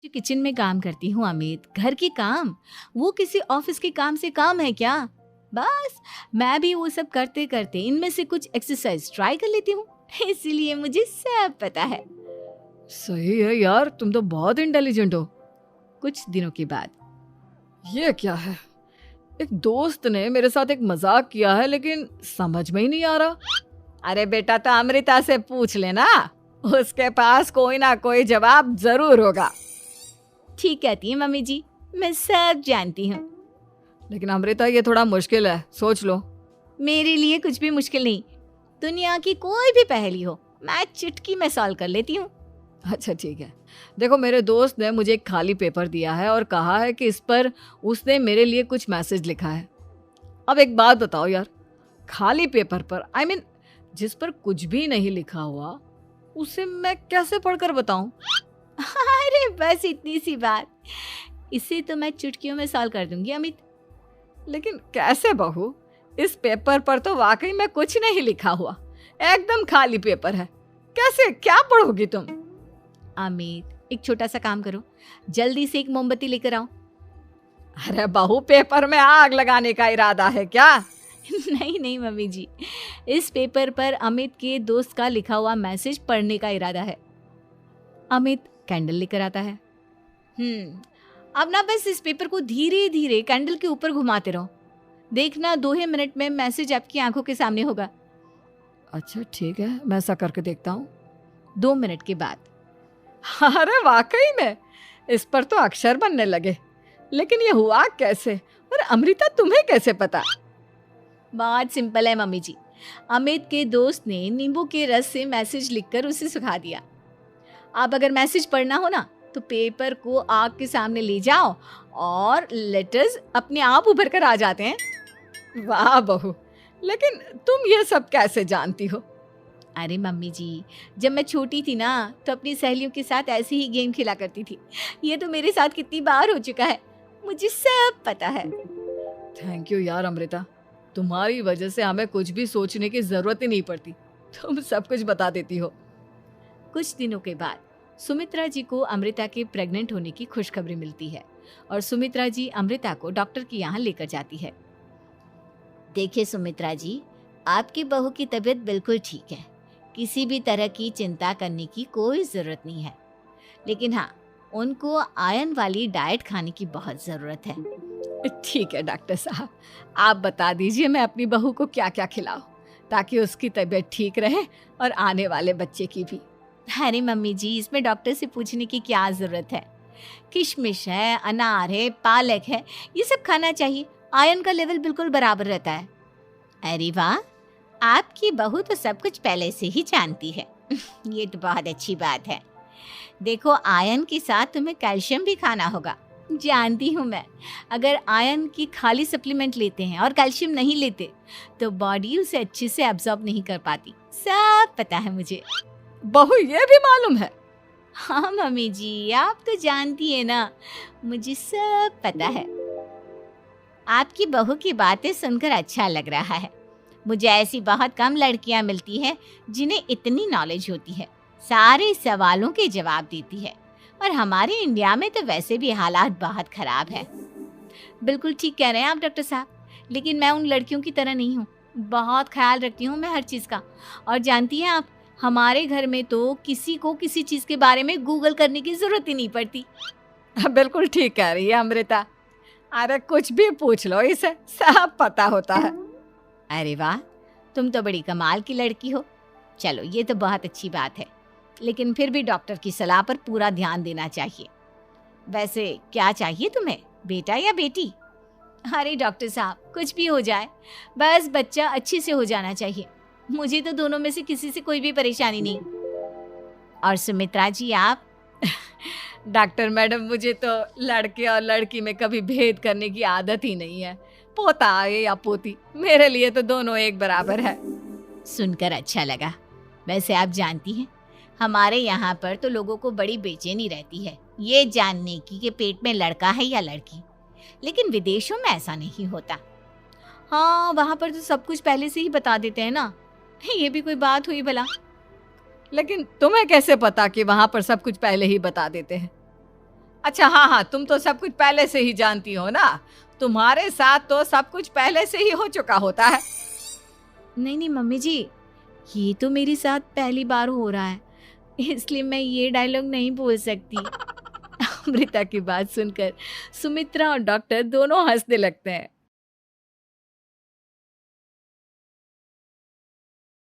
जो किचन में काम करती हूँ अमित, घर के काम वो किसी ऑफिस के काम से काम है क्या? बस मैं भी वो सब करते करते इनमें से कुछ एक्सरसाइज ट्राई कर लेती हूँ। इसीलिए मुझे सब पता है। सही है यार, तुम तो बहुत इंटेलिजेंट हो। कुछ दिनों के बाद ये क्या है? एक दोस्त ने मेरे साथ एक मजाक किया है, लेकिन समझ में ही नहीं आ रहा। अरे बेटा, तो अमृता से पूछ लेना, उसके पास कोई ना कोई जवाब जरूर होगा। ठीक कहती है मम्मी जी, मैं सब जानती हूँ। लेकिन अमृता, ये थोड़ा मुश्किल है, सोच लो। मेरे लिए कुछ भी मुश्किल नहीं। दुनिया की कोई भी पहेली हो मैं चुटकी में सॉल्व कर लेती हूँ। अच्छा ठीक है, देखो मेरे दोस्त ने मुझे एक खाली पेपर दिया है और कहा है कि इस पर उसने मेरे लिए कुछ मैसेज लिखा है। अब एक बात बताओ यार, खाली पेपर पर जिस पर कुछ भी नहीं लिखा हुआ, उसे मैं कैसे पढ़कर बताऊं? अरे बस इतनी सी बात, इसे तो मैं चुटकियों में सॉल्व कर दूंगी अमित। लेकिन कैसे बहू? इस पेपर पर तो वाकई में कुछ नहीं लिखा हुआ, एकदम खाली पेपर है। कैसे, क्या पढ़ोगी तुम? अमित, एक छोटा सा काम करो, जल्दी से एक मोमबत्ती लेकर आओ। अरे बहू, पेपर में आग लगाने का इरादा है क्या? नहीं नहीं मम्मी जी, इस पेपर पर अमित के दोस्त का लिखा हुआ मैसेज पढ़ने का इरादा है। अमित कैंडल लेकर आता है। अब ना बस इस पेपर को धीरे धीरे कैंडल के ऊपर घुमाते रहो, देखना 2 ही मिनट में मैसेज आपकी आंखों के सामने होगा। अच्छा ठीक है, मैं ऐसा करके देखता हूँ। 2 मिनट के बाद अरे वाकई में इस पर तो अक्षर बनने लगे, लेकिन ये हुआ कैसे? और अमृता, तुम्हें कैसे पता? बहुत सिंपल है मम्मी जी, अमित के दोस्त ने नींबू के रस से मैसेज लिखकर उसे सुखा दिया। अब अगर मैसेज पढ़ना हो ना, तो पेपर को आग के सामने ले जाओ और लेटर्स अपने आप उभर कर आ जाते हैं। वाह बहू, लेकिन तुम ये सब कैसे जानती हो? अरे मम्मी जी, जब मैं छोटी थी ना, तो अपनी सहेलियों के साथ ऐसे ही गेम खेला करती थी। ये तो मेरे साथ कितनी बार हो चुका है, मुझे सब पता है। थैंक यू यार अमृता, तुम्हारी वजह से हमें कुछ भी सोचने की जरूरत ही नहीं पड़ती, तुम सब कुछ बता देती हो। कुछ दिनों के बाद सुमित्रा जी को अमृता के प्रेग्नेंट होने की खुशखबरी मिलती है और सुमित्रा जी अमृता को डॉक्टर के यहाँ लेकर जाती है। देखिए सुमित्रा जी, आपकी बहू की तबीयत बिल्कुल ठीक है, किसी भी तरह की चिंता करने की कोई ज़रूरत नहीं है। लेकिन हाँ, उनको आयरन वाली डाइट खाने की बहुत ज़रूरत है। ठीक है डॉक्टर साहब, आप बता दीजिए मैं अपनी बहू को क्या क्या खिलाऊं, ताकि उसकी तबीयत ठीक रहे और आने वाले बच्चे की भी। अरे मम्मी जी, इसमें डॉक्टर से पूछने की क्या ज़रूरत है। किशमिश है, अनार है, पालक है, ये सब खाना चाहिए, आयरन का लेवल बिल्कुल बराबर रहता है। अरे वाह, आपकी बहू तो सब कुछ पहले से ही जानती है। ये तो बहुत अच्छी बात है। देखो, आयरन के साथ तुम्हें कैल्शियम भी खाना होगा। जानती हूँ मैं, अगर आयरन की खाली सप्लीमेंट लेते हैं और कैल्शियम नहीं लेते, तो बॉडी उसे अच्छे से एब्जॉर्ब नहीं कर पाती। सब पता है मुझे। बहू, ये भी मालूम है? हाँ मम्मी जी, आप तो जानती है ना, मुझे सब पता है। आपकी बहू की बातें सुनकर अच्छा लग रहा है। मुझे ऐसी बहुत कम लड़कियां मिलती हैं जिन्हें इतनी नॉलेज होती है, सारे सवालों के जवाब देती है। और हमारे इंडिया में तो वैसे भी हालात बहुत खराब है। बिल्कुल ठीक कह रहे हैं आप डॉक्टर साहब, लेकिन मैं उन लड़कियों की तरह नहीं हूँ। बहुत ख्याल रखती हूँ मैं हर चीज़ का। और जानती हैं आप, हमारे घर में तो किसी को किसी चीज़ के बारे में गूगल करने की ज़रूरत ही नहीं पड़ती। बिल्कुल ठीक कह रही है अमृता, अरे कुछ भी पूछ लो, इसे सब पता होता है। अरे वाह, तुम तो बड़ी कमाल की लड़की हो। चलो, ये तो बहुत अच्छी बात है, लेकिन फिर भी डॉक्टर की सलाह पर पूरा ध्यान देना चाहिए। वैसे क्या चाहिए तुम्हें, बेटा या बेटी? अरे डॉक्टर साहब, कुछ भी हो जाए, बस बच्चा अच्छे से हो जाना चाहिए। मुझे तो दोनों में से किसी से कोई भी परेशानी नहीं। और सुमित्रा जी, आप? डॉक्टर मैडम, मुझे तो लड़के और लड़की में कभी भेद करने की आदत ही नहीं है। पोता आए या पोती, मेरे लिए तो दोनों एक बराबर है। सुनकर अच्छा लगा। वैसे आप जानती हैं, हमारे यहाँ पर तो लोगों को बड़ी बेचैनी रहती है ये जानने की कि पेट में लड़का है या लड़की। लेकिन विदेशों में ऐसा नहीं होता। हाँ, वहाँ पर तो सब कुछ पहले से ही बता देते हैं ना। ये भी कोई बात हुई भला? लेकिन तुम्हें कैसे पता कि वहां पर सब कुछ पहले ही बता देते हैं? अच्छा हाँ हाँ, तुम तो सब कुछ पहले से ही जानती हो ना, तुम्हारे साथ तो सब कुछ पहले से ही हो चुका होता है। नहीं नहीं मम्मी जी, ये तो मेरे साथ पहली बार हो रहा है, इसलिए मैं ये डायलॉग नहीं बोल सकती। अमृता की बात सुनकर सुमित्रा और डॉक्टर दोनों हंसने लगते हैं।